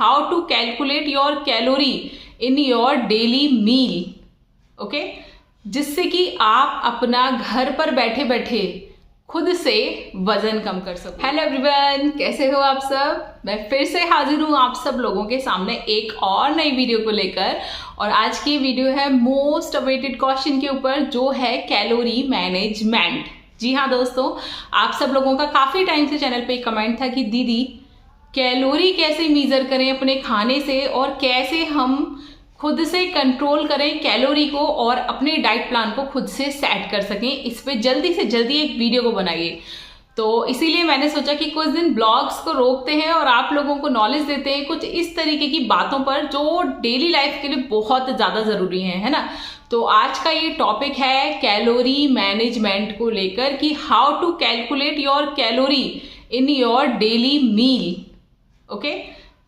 how to calculate your calorie in your daily meal, okay, जिससे कि आप अपना घर पर बैठे बैठे खुद से वजन कम कर सको। हेलो एवरीवन, कैसे हो आप सब? मैं फिर से हाजिर हूँ आप सब लोगों के सामने एक और नई वीडियो को लेकर। और आज की वीडियो है मोस्ट अवेटेड क्वेश्चन के ऊपर, जो है कैलोरी मैनेजमेंट। जी हाँ दोस्तों, आप सब लोगों का काफ़ी टाइम से चैनल पे कमेंट था कि दीदी कैलोरी कैसे मेज़र करें अपने खाने से और कैसे हम खुद से कंट्रोल करें कैलोरी को और अपने डाइट प्लान को खुद से सेट कर सकें। इस पे जल्दी से जल्दी एक वीडियो को बनाइए। तो इसीलिए मैंने सोचा कि कुछ दिन ब्लॉग्स को रोकते हैं और आप लोगों को नॉलेज देते हैं कुछ इस तरीके की बातों पर जो डेली लाइफ के लिए बहुत ज़्यादा ज़रूरी है ना। तो आज का ये टॉपिक है कैलोरी मैनेजमेंट को लेकर कि how to calculate your calorie in your daily meal, okay,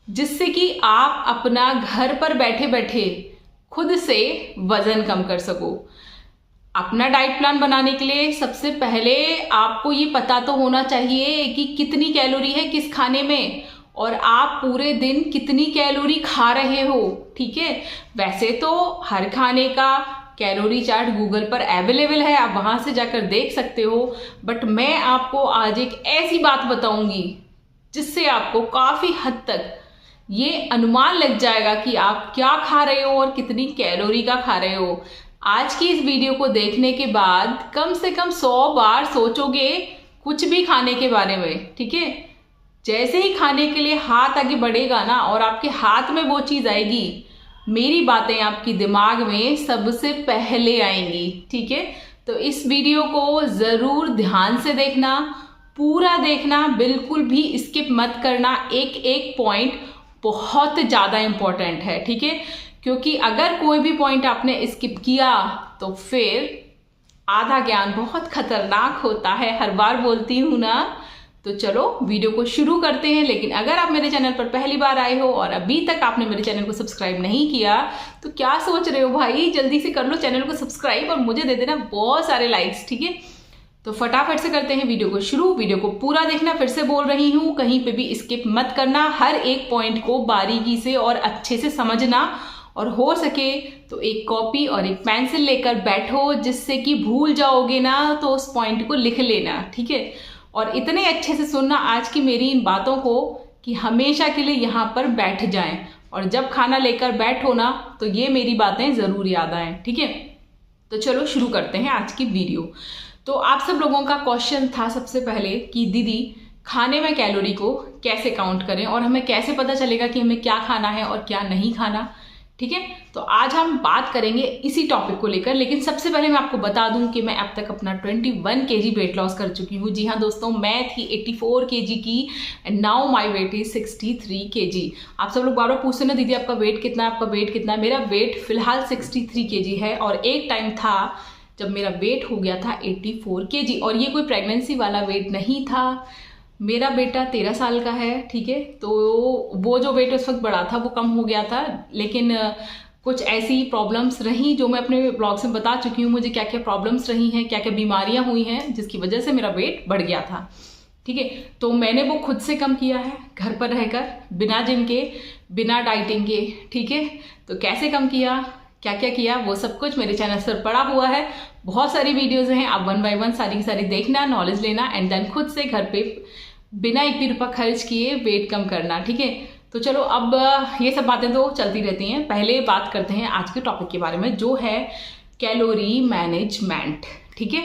जिससे कि आप अपना घर पर बैठे बैठे खुद से वजन कम कर सको। अपना डाइट प्लान बनाने के लिए सबसे पहले आपको ये पता तो होना चाहिए कि कितनी कैलोरी है किस खाने में और आप पूरे दिन कितनी कैलोरी खा रहे हो। ठीक है, वैसे तो हर खाने का कैलोरी चार्ट गूगल पर अवेलेबल है, आप वहां से जाकर देख सकते हो। बट मैं आपको आज एक ऐसी बात बताऊंगी जिससे आपको काफी हद तक ये अनुमान लग जाएगा कि आप क्या खा रहे हो और कितनी कैलोरी का खा रहे हो। आज की इस वीडियो को देखने के बाद कम से कम 100 बार सोचोगे कुछ भी खाने के बारे में। ठीक है, जैसे ही खाने के लिए हाथ आगे बढ़ेगा ना और आपके हाथ में वो चीज़ आएगी, मेरी बातें आपकी दिमाग में सबसे पहले आएंगी। ठीक है, तो इस वीडियो को ज़रूर ध्यान से देखना, पूरा देखना, बिल्कुल भी स्किप मत करना। एक एक पॉइंट बहुत ज़्यादा इम्पोर्टेंट है। ठीक है, क्योंकि अगर कोई भी पॉइंट आपने स्किप किया तो फिर आधा ज्ञान बहुत खतरनाक होता है, हर बार बोलती हूँ ना। तो चलो वीडियो को शुरू करते हैं। लेकिन अगर आप मेरे चैनल पर पहली बार आए हो और अभी तक आपने मेरे चैनल को सब्सक्राइब नहीं किया तो क्या सोच रहे हो भाई, जल्दी से कर लो चैनल को सब्सक्राइब और मुझे दे देना बहुत सारे लाइक्स। ठीक है, तो फटाफट से करते हैं वीडियो को शुरू। वीडियो को पूरा देखना, फिर से बोल रही हूँ, कहीं पे भी स्किप मत करना। हर एक पॉइंट को बारीकी से और अच्छे से समझना और हो सके तो एक कॉपी और एक पेंसिल लेकर बैठो, जिससे कि भूल जाओगे ना तो उस पॉइंट को लिख लेना। ठीक है, और इतने अच्छे से सुनना आज की मेरी इन बातों को कि हमेशा के लिए यहाँ पर बैठ जाएं और जब खाना लेकर बैठो ना तो ये मेरी बातें ज़रूर याद आएँ। ठीक है, तो चलो शुरू करते हैं आज की वीडियो। तो आप सब लोगों का क्वेश्चन था सबसे पहले कि दीदी खाने में कैलोरी को कैसे काउंट करें और हमें कैसे पता चलेगा कि हमें क्या खाना है और क्या नहीं खाना। ठीक है, तो आज हम बात करेंगे इसी टॉपिक को लेकर। लेकिन सबसे पहले मैं आपको बता दूं कि मैं अब तक अपना 21 kg वेट लॉस कर चुकी हूँ। जी हाँ दोस्तों, मैं थी 84 kg की and now my weight is 63 kg। आप सब लोग बार बार पूछते ना दीदी आपका वेट कितना है, आपका वेट कितना है। मेरा वेट फिलहाल 63 kg है और एक टाइम था जब मेरा वेट हो गया था 84 kg और ये कोई प्रेगनेंसी वाला वेट नहीं था। मेरा बेटा 13 साल का है। ठीक है, तो वो जो वेट उस वक्त बढ़ा था वो कम हो गया था, लेकिन कुछ ऐसी प्रॉब्लम्स रहीं जो मैं अपने ब्लॉग्स में बता चुकी हूँ। मुझे क्या क्या प्रॉब्लम्स रही हैं, क्या क्या बीमारियाँ हुई हैं जिसकी वजह से मेरा वेट बढ़ गया था। ठीक है, तो मैंने वो खुद से कम किया है घर पर रहकर, बिना जिम के, बिना डाइटिंग के। ठीक है, तो कैसे कम किया, क्या क्या किया, वो सब कुछ मेरे चैनल पर पड़ा हुआ है। बहुत सारी वीडियोस हैं, आप 1 by 1 सारी की सारी देखना, नॉलेज लेना एंड देन खुद से घर पे बिना एक भी रुपया खर्च किए वेट कम करना। ठीक है, तो चलो अब ये सब बातें तो चलती रहती हैं। पहले बात करते हैं आज के टॉपिक के बारे में, जो है कैलोरी मैनेजमेंट। ठीक है,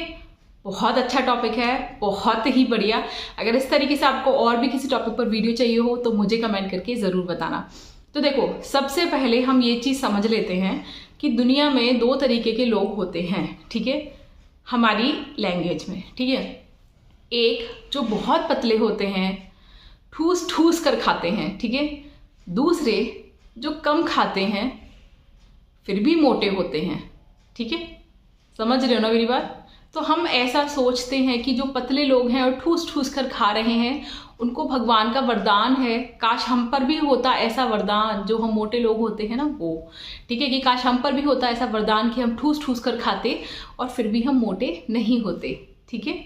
बहुत अच्छा टॉपिक है, बहुत ही बढ़िया। अगर इस तरीके से आपको और भी किसी टॉपिक पर वीडियो चाहिए हो तो मुझे कमेंट करके ज़रूर बताना। तो देखो, सबसे पहले हम ये चीज़ समझ लेते हैं कि दुनिया में 2 तरीके के लोग होते हैं। ठीक है, हमारी लैंग्वेज में। ठीक है, एक जो बहुत पतले होते हैं, ठूस ठूस कर खाते हैं। ठीक है, दूसरे जो कम खाते हैं फिर भी मोटे होते हैं। ठीक है, समझ रहे हो ना मेरी बात? तो हम ऐसा सोचते हैं कि जो पतले लोग हैं और ठूस ठूस कर खा रहे हैं उनको भगवान का वरदान है। काश हम पर भी होता ऐसा वरदान, जो हम मोटे लोग होते हैं ना वो। ठीक है, कि काश हम पर भी होता ऐसा वरदान कि हम ठूस ठूस कर खाते और फिर भी हम मोटे नहीं होते। ठीक है,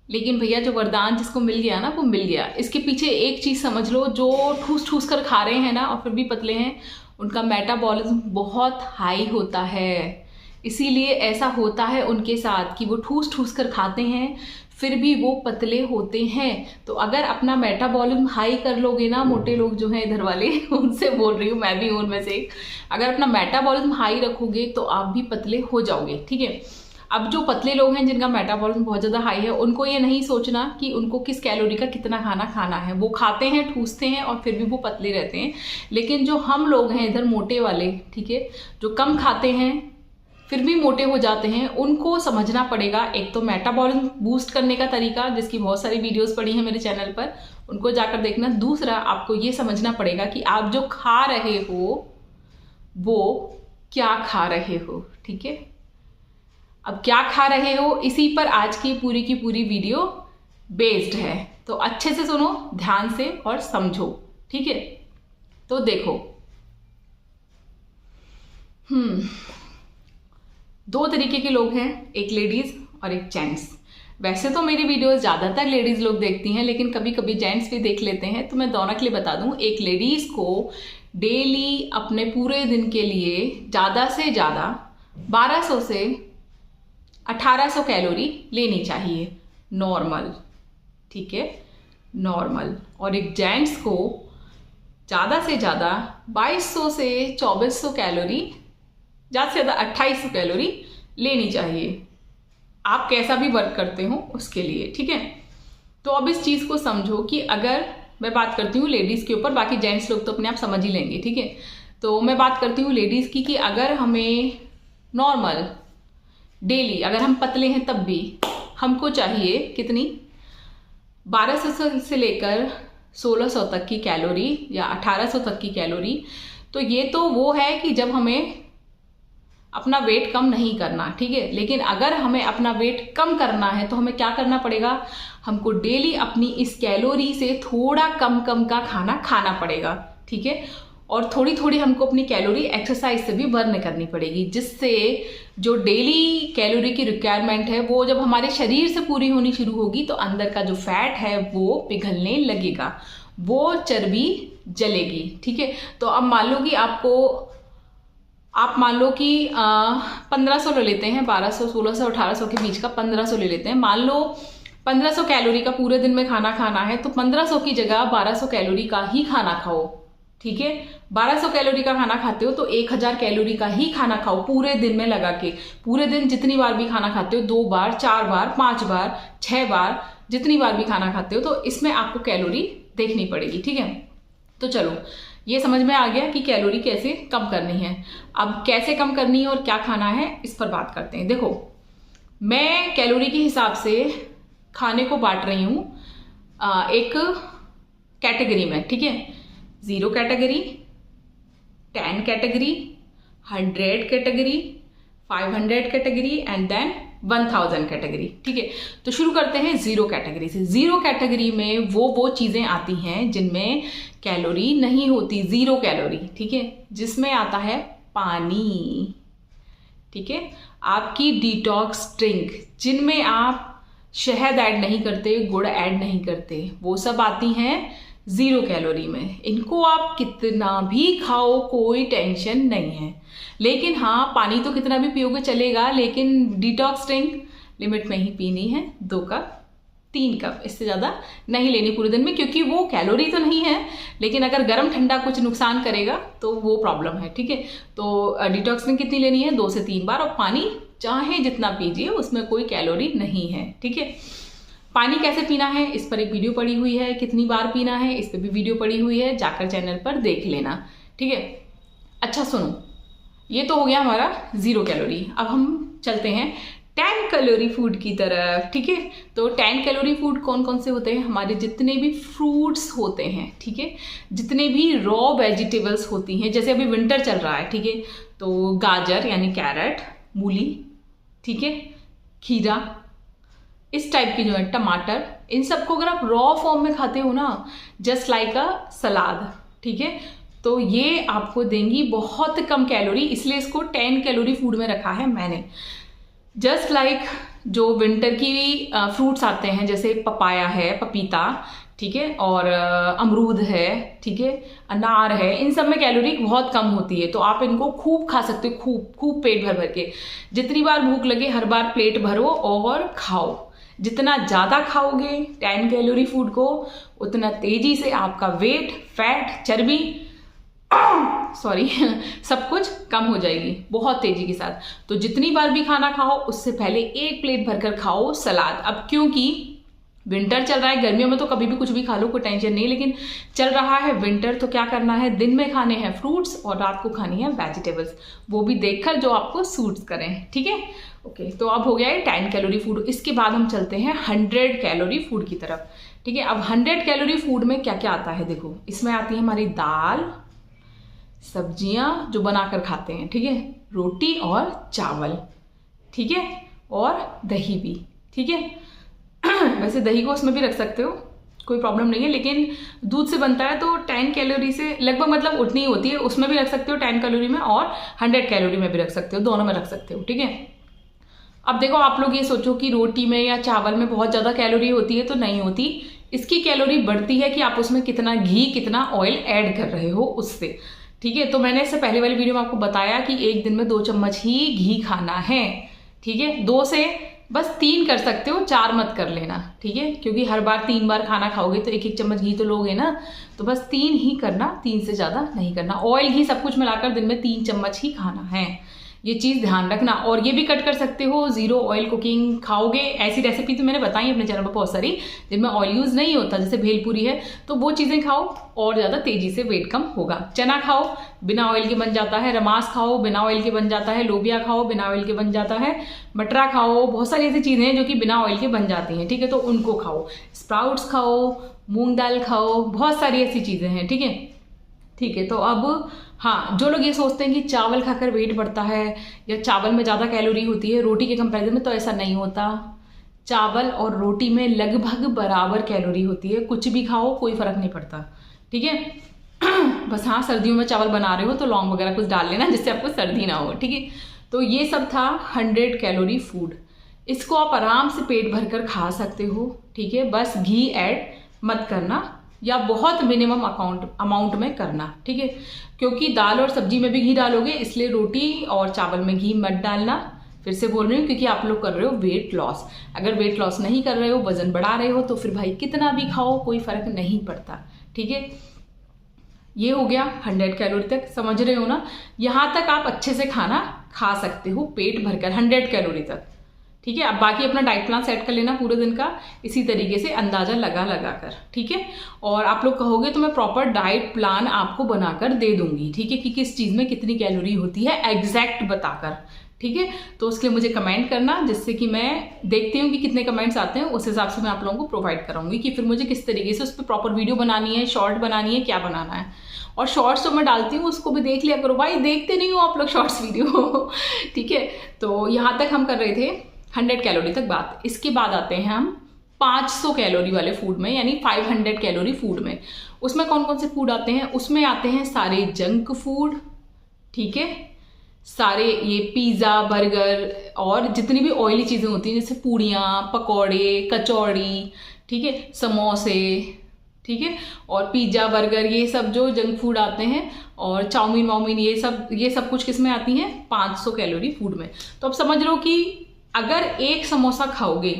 लेकिन भैया जो वरदान जिसको मिल गया ना वो मिल गया। इसके पीछे एक चीज़ समझ लो, जो ठूस ठूस कर खा रहे हैं ना और फिर भी पतले हैं, उनका मेटाबॉलिज्म बहुत हाई होता है। इसीलिए ऐसा होता है उनके साथ कि वो ठूस ठूस कर खाते हैं फिर भी वो पतले होते हैं। तो अगर अपना मेटाबॉलिज्म हाई कर लोगे ना, मोटे लोग जो हैं इधर वाले उनसे बोल रही हूँ, मैं भी हूँ उनमें से एक, अगर अपना मेटाबॉलिज्म हाई रखोगे तो आप भी पतले हो जाओगे, ठीक है। अब जो पतले लोग हैं जिनका मेटाबॉलिज्म बहुत ज़्यादा हाई है, उनको ये नहीं सोचना कि उनको किस कैलोरी का कितना खाना खाना है। वो खाते हैं, ठूसते हैं और फिर भी वो पतले रहते हैं। लेकिन जो हम लोग हैं इधर मोटे वाले, ठीक है, जो कम खाते हैं फिर भी मोटे हो जाते हैं, उनको समझना पड़ेगा एक तो मेटाबॉलिज्म बूस्ट करने का तरीका, जिसकी बहुत सारी वीडियोस पड़ी हैं मेरे चैनल पर, उनको जाकर देखना। दूसरा, आपको ये समझना पड़ेगा कि आप जो खा रहे हो वो क्या खा रहे हो, ठीक है। अब क्या खा रहे हो, इसी पर आज की पूरी वीडियो बेस्ड है। तो अच्छे से सुनो, ध्यान से और समझो, ठीक है। तो देखो, दो तरीके के लोग हैं, एक लेडीज और एक जेंट्स। वैसे तो मेरी वीडियोस ज़्यादातर लेडीज़ लोग देखती हैं, लेकिन कभी कभी जेंट्स भी देख लेते हैं। तो मैं दोनों के लिए बता दूं, एक लेडीज़ को डेली अपने पूरे दिन के लिए ज़्यादा से ज़्यादा 1200 से 1800 कैलोरी लेनी चाहिए, नॉर्मल, ठीक है, नॉर्मल। और एक जेंट्स को ज़्यादा से ज़्यादा 2200 से 2400 कैलोरी, ज़्यादा से ज़्यादा 2800 कैलोरी लेनी चाहिए, आप कैसा भी वर्क करते हो उसके लिए, ठीक है। तो अब इस चीज़ को समझो कि अगर मैं बात करती हूँ लेडीज़ के ऊपर, बाकी जेंट्स लोग तो अपने आप समझ ही लेंगे, ठीक है। तो मैं बात करती हूँ लेडीज़ की कि अगर हमें नॉर्मल डेली, अगर हम पतले हैं तब भी हमको चाहिए कितनी, 1200 से लेकर 1600 तक की कैलोरी या 1800 तक की कैलोरी। तो ये तो वो है कि जब हमें अपना वेट कम नहीं करना, ठीक है। लेकिन अगर हमें अपना वेट कम करना है तो हमें क्या करना पड़ेगा, हमको डेली अपनी इस कैलोरी से थोड़ा कम का खाना खाना पड़ेगा, ठीक है। और थोड़ी थोड़ी हमको अपनी कैलोरी एक्सरसाइज से भी बर्न करनी पड़ेगी, जिससे जो डेली कैलोरी की रिक्वायरमेंट है वो जब हमारे शरीर से पूरी होनी शुरू होगी तो अंदर का जो फैट है वो पिघलने लगेगा, वो चर्बी जलेगी, ठीक है। तो अब मान लो कि आप मान लो कि 1500 ले लेते हैं, 1200, 1600, 1800 के बीच का 1500 ले लेते हैं। मान लो 1500 कैलोरी का पूरे दिन में खाना खाना है, तो 1500 की जगह 1200 कैलोरी का ही खाना खाओ, ठीक है। 1200 कैलोरी का खाना खाते हो तो 1000 कैलोरी का ही खाना खाओ पूरे दिन में लगा के। पूरे दिन जितनी बार भी खाना खाते हो, 2 बार, 4 बार, 5 बार, 6 बार, जितनी बार भी खाना खाते हो, तो इसमें आपको कैलोरी देखनी पड़ेगी, ठीक है। तो चलो, ये समझ में आ गया कि कैलोरी कैसे कम करनी है। अब कैसे कम करनी है और क्या खाना है, इस पर बात करते हैं। देखो, मैं कैलोरी के हिसाब से खाने को बांट रही हूँ एक कैटेगरी में, ठीक है। 0 category, 10 category, 100 category, 500 category and then 1000 category, ठीक है। तो शुरू करते हैं 0 कैटेगरी से। 0 कैटेगरी में वो चीज़ें आती हैं जिनमें कैलोरी नहीं होती, 0 कैलोरी, ठीक है, जिसमें आता है पानी, ठीक है। आपकी डिटॉक्स ड्रिंक, जिनमें आप शहद ऐड नहीं करते, गुड़ ऐड नहीं करते, वो सब आती हैं 0 कैलोरी में। इनको आप कितना भी खाओ कोई टेंशन नहीं है, लेकिन हाँ, पानी तो कितना भी पियोगे चलेगा, लेकिन डिटॉक्स ड्रिंक लिमिट में ही पीनी है, 2 कप 3 कप, इससे ज़्यादा नहीं लेनी पूरे दिन में, क्योंकि वो कैलोरी तो नहीं है, लेकिन अगर गर्म ठंडा कुछ नुकसान करेगा तो वो प्रॉब्लम है, ठीक है। तो डिटॉक्स ड्रिंक कितनी लेनी है, 2 से 3 बार, और पानी चाहे जितना पीजिए, उसमें कोई कैलोरी नहीं है, ठीक है। पानी कैसे पीना है, इस पर एक वीडियो पड़ी हुई है, कितनी बार पीना है इस पर भी वीडियो पड़ी हुई है, जाकर चैनल पर देख लेना, ठीक है। अच्छा सुनो, ये तो हो गया हमारा 0 कैलोरी। अब हम चलते हैं 10 कैलोरी फूड की तरफ, ठीक है। तो 10 कैलोरी फूड कौन कौन से होते हैं, हमारे जितने भी फ्रूट्स होते हैं, ठीक है, जितने भी रॉ वेजिटेबल्स होती हैं, जैसे अभी विंटर चल रहा है, ठीक है, तो गाजर यानी कैरेट, मूली, ठीक है, खीरा, इस टाइप की जो है, टमाटर, इन सबको अगर आप रॉ फॉर्म में खाते हो ना, जस्ट लाइक अ सलाद, ठीक है, तो ये आपको देंगी बहुत कम कैलोरी, इसलिए इसको 10 कैलोरी फूड में रखा है मैंने। जस्ट लाइक जो विंटर की फ्रूट्स आते हैं जैसे पपाया है, पपीता, ठीक है, और अमरूद है, ठीक है, अनार है, इन सब में कैलोरी बहुत कम होती है। तो आप इनको खूब खा सकते हो, खूब खूब पेट भर भर के। जितनी बार भूख लगे हर बार प्लेट भरो और खाओ। जितना ज़्यादा खाओगे 10 कैलोरी फूड को, उतना तेजी से आपका वेट, फैट, चर्बी सॉरी सब कुछ कम हो जाएगी बहुत तेजी के साथ। तो जितनी बार भी खाना खाओ उससे पहले एक प्लेट भरकर खाओ सलाद। अब क्योंकि विंटर चल रहा है, गर्मियों में तो कभी भी कुछ भी खा लो, कोई टेंशन नहीं, लेकिन चल रहा है विंटर तो क्या करना है, दिन में खाने हैं फ्रूट्स और रात को खानी है वेजिटेबल्स, वो भी देखकर जो आपको सूट्स करें, ठीक है। ओके, तो अब हो गया है 10 कैलोरी फूड। इसके बाद हम चलते हैं 100 कैलोरी फूड की तरफ, ठीक है। अब 100 कैलोरी फूड में क्या क्या आता है देखो, इसमें आती है हमारी दाल, सब्जियां जो बनाकर खाते हैं, ठीक है, रोटी और चावल, ठीक है, और दही भी, ठीक है। वैसे दही को उसमें भी रख सकते हो, कोई प्रॉब्लम नहीं है, लेकिन दूध से बनता है तो 10 कैलोरी से लगभग मतलब उतनी ही होती है, उसमें भी रख सकते हो 10 कैलोरी में और 100 कैलोरी में भी रख सकते हो, दोनों में रख सकते हो, ठीक है। अब देखो आप लोग ये सोचो कि रोटी में या चावल में बहुत ज़्यादा कैलोरी होती है, तो नहीं होती। इसकी कैलोरी बढ़ती है कि आप उसमें कितना घी, कितना ऑयल ऐड कर रहे हो उससे, ठीक है। तो मैंने इससे पहले वाली वीडियो में आपको बताया कि एक दिन में 2 चम्मच ही घी खाना है, ठीक है। 2 से बस 3 कर सकते हो, 4 मत कर लेना, ठीक है, क्योंकि हर बार 3 बार खाना खाओगे तो 1-1 चम्मच घी तो लोगे ना, तो बस 3 ही करना, 3 से ज़्यादा नहीं करना। ऑयल घी सब कुछ मिलाकर दिन में 3 चम्मच ही खाना है, ये चीज़ ध्यान रखना। और ये भी कट कर सकते हो, 0 ऑयल कुकिंग खाओगे, ऐसी रेसिपी तो मैंने बताई अपने चैनल पर बहुत सारी जिनमें ऑयल यूज़ नहीं होता, जैसे भेलपूरी है, तो वो चीज़ें खाओ और ज़्यादा तेज़ी से वेट कम होगा। चना खाओ, बिना ऑयल के बन जाता है, रमास खाओ, बिना ऑयल के बन जाता है, लोबिया खाओ, बिना ऑयल के बन जाता है, मटरा खाओ, बहुत सारी ऐसी चीज़ें हैं जो कि बिना ऑयल के बन जाती हैं, ठीक है, तो उनको खाओ। स्प्राउट्स खाओ, मूंग दाल खाओ, बहुत सारी ऐसी चीज़ें हैं, ठीक है, ठीक है। तो अब हाँ, जो लोग ये सोचते हैं कि चावल खाकर वेट बढ़ता है या चावल में ज़्यादा कैलोरी होती है रोटी के कंपैरिजन में, तो ऐसा नहीं होता। चावल और रोटी में लगभग बराबर कैलोरी होती है, कुछ भी खाओ कोई फ़र्क नहीं पड़ता, ठीक है। बस हाँ, सर्दियों में चावल बना रहे हो तो लौंग वगैरह कुछ डाल लेना जिससे आपको सर्दी ना हो, ठीक है। तो ये सब था 100 कैलोरी फूड। इसको आप आराम से पेट भर कर खा सकते हो, ठीक है, बस घी ऐड मत करना या बहुत मिनिमम अमाउंट में करना, ठीक है, क्योंकि दाल और सब्जी में भी घी डालोगे, इसलिए रोटी और चावल में घी मत डालना। फिर से बोल रही हूँ क्योंकि आप लोग कर रहे हो वेट लॉस। अगर वेट लॉस नहीं कर रहे हो, वजन बढ़ा रहे हो, तो फिर भाई कितना भी खाओ कोई फर्क नहीं पड़ता, ठीक है। ये हो गया 100 कैलोरी तक, समझ रहे हो ना। यहाँ तक आप अच्छे से खाना खा सकते हो पेट भरकर 100 कैलोरी तक, ठीक है। अब बाकी अपना डाइट प्लान सेट कर लेना पूरे दिन का, इसी तरीके से अंदाजा लगा कर, ठीक है। और आप लोग कहोगे तो मैं प्रॉपर डाइट प्लान आपको बनाकर दे दूंगी, ठीक है, कि किस चीज़ में कितनी कैलोरी होती है एग्जैक्ट बताकर, ठीक है। तो उसके लिए मुझे कमेंट करना, जिससे कि मैं देखती हूँ कि कितने कमेंट्स आते हैं, उस हिसाब से मैं आप लोगों को प्रोवाइड कराऊंगी कि फिर मुझे किस तरीके से उस पर प्रॉपर वीडियो बनानी है, शॉर्ट बनानी है, क्या बनाना है। और शॉर्ट्स जो मैं डालती हूँ उसको भी देख लिया करो भाई, देखते नहीं हो आप लोग शॉर्ट्स वीडियो ठीक है। तो यहाँ तक हम कर रहे थे 100 कैलोरी तक बात। इसके बाद आते हैं हम 500 कैलोरी वाले फूड में, यानी 500 कैलोरी फूड में। उसमें कौन कौन से फूड आते हैं, उसमें आते हैं सारे जंक फूड, ठीक है, सारे ये पिज़्ज़ा, बर्गर और जितनी भी ऑयली चीज़ें होती हैं, जैसे पूड़ियाँ, पकौड़े, कचौड़ी, ठीक है, समोसे, ठीक है, और पिज़्ज़ा, बर्गर, ये सब जो जंक फूड आते हैं, और चाउमीन वाउमीन, ये सब कुछ किस में आती हैं, 500 कैलोरी फूड में। तो अब समझ लो कि अगर एक समोसा खाओगे,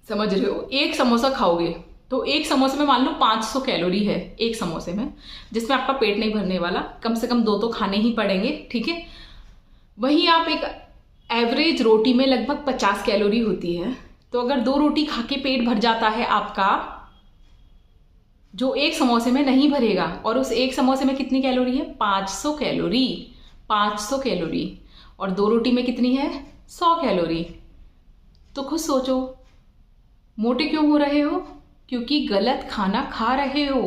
समझ रहे हो, एक समोसा खाओगे तो एक समोसे में मान लो 500 कैलोरी है एक समोसे में, जिसमें आपका पेट नहीं भरने वाला, कम से कम 2 तो खाने ही पड़ेंगे, ठीक है। वहीं आप एक एवरेज रोटी में लगभग 50 कैलोरी होती है, तो अगर 2 रोटी खा के पेट भर जाता है आपका, जो एक समोसे में नहीं भरेगा। और उस एक समोसे में कितनी कैलोरी है, 500 कैलोरी, 500 कैलोरी, और 2 रोटी में कितनी है, 100 कैलोरी। तो खुद सोचो मोटे क्यों हो रहे हो, क्योंकि गलत खाना खा रहे हो।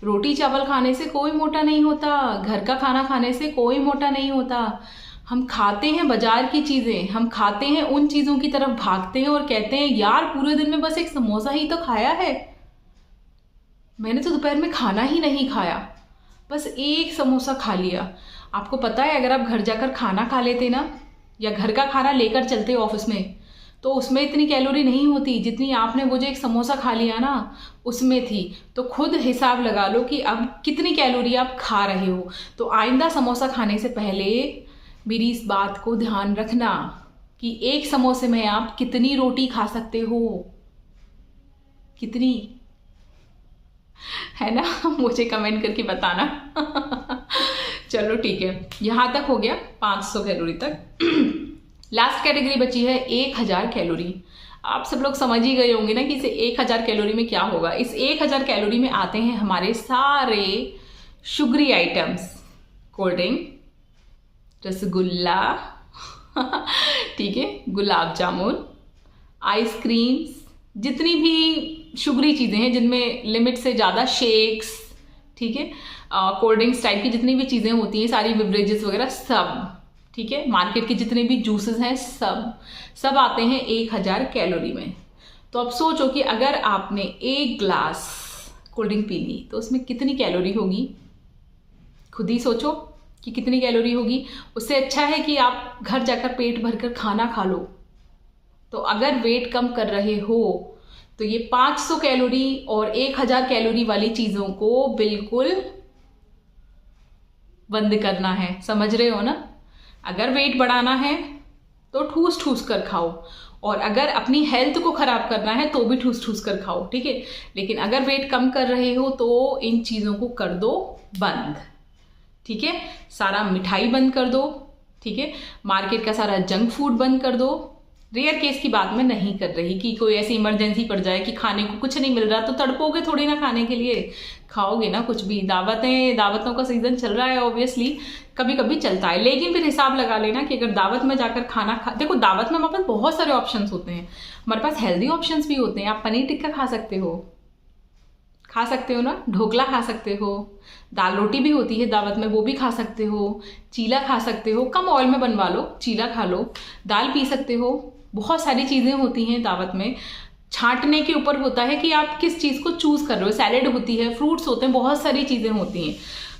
रोटी चावल खाने से कोई मोटा नहीं होता, घर का खाना खाने से कोई मोटा नहीं होता। हम खाते हैं बाजार की चीज़ें, हम खाते हैं उन चीज़ों की तरफ भागते हैं और कहते हैं यार पूरे दिन में बस एक समोसा ही तो खाया है, मैंने तो दोपहर में खाना ही नहीं खाया, बस एक समोसा खा लिया। आपको पता है अगर आप घर जाकर खाना खा लेते ना, या घर का खाना लेकर चलते हो ऑफिस में, तो उसमें इतनी कैलोरी नहीं होती जितनी आपने वो जो एक समोसा खा लिया ना उसमें थी। तो खुद हिसाब लगा लो कि अब कितनी कैलोरी आप खा रहे हो। तो आइंदा समोसा खाने से पहले मेरी इस बात को ध्यान रखना कि एक समोसे में आप कितनी रोटी खा सकते हो, कितनी, है ना? मुझे कमेंट करके बताना। चलो ठीक है, यहाँ तक हो गया 500 कैलोरी तक। लास्ट कैटेगरी बची है 1000 कैलोरी। आप सब लोग समझ ही गए होंगे ना कि इसे 1000 कैलोरी में क्या होगा। इस 1000 कैलोरी में आते हैं हमारे सारे sugary items, cold drink, rasgulla, ठीक है, गुलाब जामुन, आइसक्रीम्स, जितनी भी शुगरी चीज़ें हैं जिनमें लिमिट से ज़्यादा, शेक्स, ठीक है, कोल्ड ड्रिंक्स टाइप की जितनी भी चीज़ें होती हैं, सारी बिवरेजेस वगैरह सब, ठीक है, मार्केट के जितने भी जूसेस हैं सब आते हैं 1000 कैलोरी में। तो अब सोचो कि अगर आपने एक ग्लास कोल्ड ड्रिंक पी ली तो उसमें कितनी कैलोरी होगी, खुद ही सोचो कि कितनी कैलोरी होगी। उससे अच्छा है कि आप घर जाकर पेट भरकर खाना खा लो। तो अगर वेट कम कर रहे हो तो ये 500 कैलोरी और 1000 कैलोरी वाली चीज़ों को बिल्कुल बंद करना है, समझ रहे हो ना? अगर वेट बढ़ाना है तो ठूस ठूस कर खाओ, और अगर अपनी हेल्थ को ख़राब करना है तो भी ठूस ठूस कर खाओ, ठीक है। लेकिन अगर वेट कम कर रहे हो तो इन चीज़ों को कर दो बंद, ठीक है। सारा मिठाई बंद कर दो, ठीक है। मार्केट का सारा जंक फूड बंद कर दो। रेयर केस की बात मैं नहीं कर रही कि कोई ऐसी इमरजेंसी पड़ जाए कि खाने को कुछ नहीं मिल रहा तो तड़पोगे थोड़ी ना खाने के लिए, खाओगे ना कुछ भी। दावतों का सीज़न चल रहा है, ऑब्वियसली कभी कभी चलता है, लेकिन फिर हिसाब लगा लेना कि अगर दावत में जाकर खाना देखो, दावत में हमारे पास बहुत सारे ऑप्शंस होते हैं, हमारे पास हेल्दी ऑप्शंस भी होते हैं। आप पनीर टिक्का खा सकते हो ना, ढोकला खा सकते हो, दाल रोटी भी होती है दावत में, वो भी खा सकते हो, चीला खा सकते हो, कम ऑयल में बनवा लो, चीला खा लो, दाल पी सकते हो। बहुत सारी चीज़ें होती हैं दावत में। छांटने के ऊपर होता है कि आप किस चीज़ को चूज़ कर रहे हो। सैलेड होती है, फ्रूट्स होते हैं, बहुत सारी चीज़ें होती हैं।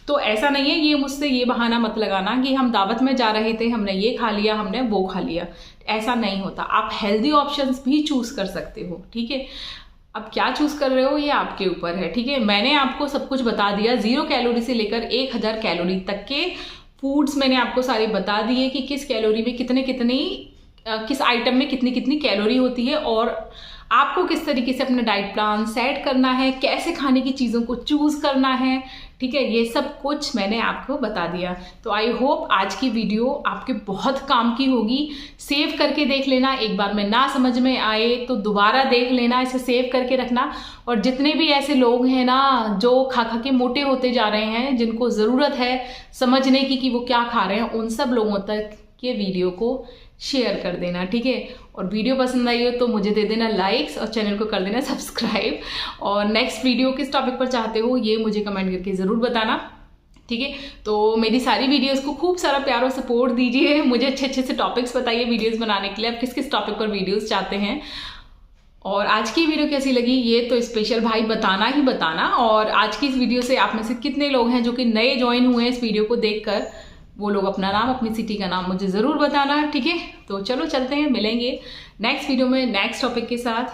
तो ऐसा नहीं है, ये मुझसे ये बहाना मत लगाना कि हम दावत में जा रहे थे, हमने ये खा लिया, हमने वो खा लिया। ऐसा नहीं होता। आप हेल्दी ऑप्शंस भी चूज़ कर सकते हो, ठीक है। अब क्या चूज़ कर रहे हो ये आपके ऊपर है, ठीक है। मैंने आपको सब कुछ बता दिया, 0 कैलोरी से लेकर 1000 कैलोरी तक के फूड्स मैंने आपको सारे बता दिए कि किस कैलोरी में किस आइटम में कितनी कितनी कैलोरी होती है, और आपको किस तरीके से अपना डाइट प्लान सेट करना है, कैसे खाने की चीज़ों को चूज़ करना है, ठीक है। ये सब कुछ मैंने आपको बता दिया। तो आई होप आज की वीडियो आपके बहुत काम की होगी। सेव करके देख लेना, एक बार में ना समझ में आए तो दोबारा देख लेना, इसे सेव करके रखना। और जितने भी ऐसे लोग हैं ना जो खा खा के मोटे होते जा रहे हैं, जिनको ज़रूरत है समझने की कि वो क्या खा रहे हैं, उन सब लोगों तक ये वीडियो को शेयर कर देना, ठीक है। और वीडियो पसंद आई हो तो मुझे दे देना लाइक्स और चैनल को कर देना सब्सक्राइब। और नेक्स्ट वीडियो किस टॉपिक पर चाहते हो ये मुझे कमेंट करके ज़रूर बताना, ठीक है। तो मेरी सारी वीडियोस को खूब सारा प्यार और सपोर्ट दीजिए। मुझे अच्छे अच्छे से टॉपिक्स बताइए वीडियोस बनाने के लिए, आप किस किस टॉपिक पर वीडियोस चाहते हैं। और आज की वीडियो कैसी लगी ये तो स्पेशल भाई बताना ही बताना। और आज की इस वीडियो से आप में से कितने लोग हैं जो कि नए ज्वाइन हुए हैं इस वीडियो को देखकर, वो लोग अपना नाम, अपनी सिटी का नाम मुझे ज़रूर बताना, ठीक है। तो चलो चलते हैं, मिलेंगे नेक्स्ट वीडियो में नेक्स्ट टॉपिक के साथ,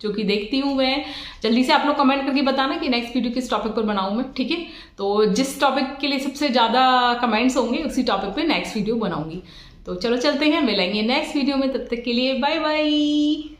जो कि देखती हूँ मैं। जल्दी से आप लोग कमेंट करके बताना कि नेक्स्ट वीडियो किस टॉपिक पर बनाऊँ मैं, ठीक है। तो जिस टॉपिक के लिए सबसे ज़्यादा कमेंट्स होंगे उसी टॉपिक पे नेक्स्ट वीडियो बनाऊँगी। तो चलो चलते हैं, मिलेंगे नेक्स्ट वीडियो में, तब तक के लिए बाय बाय।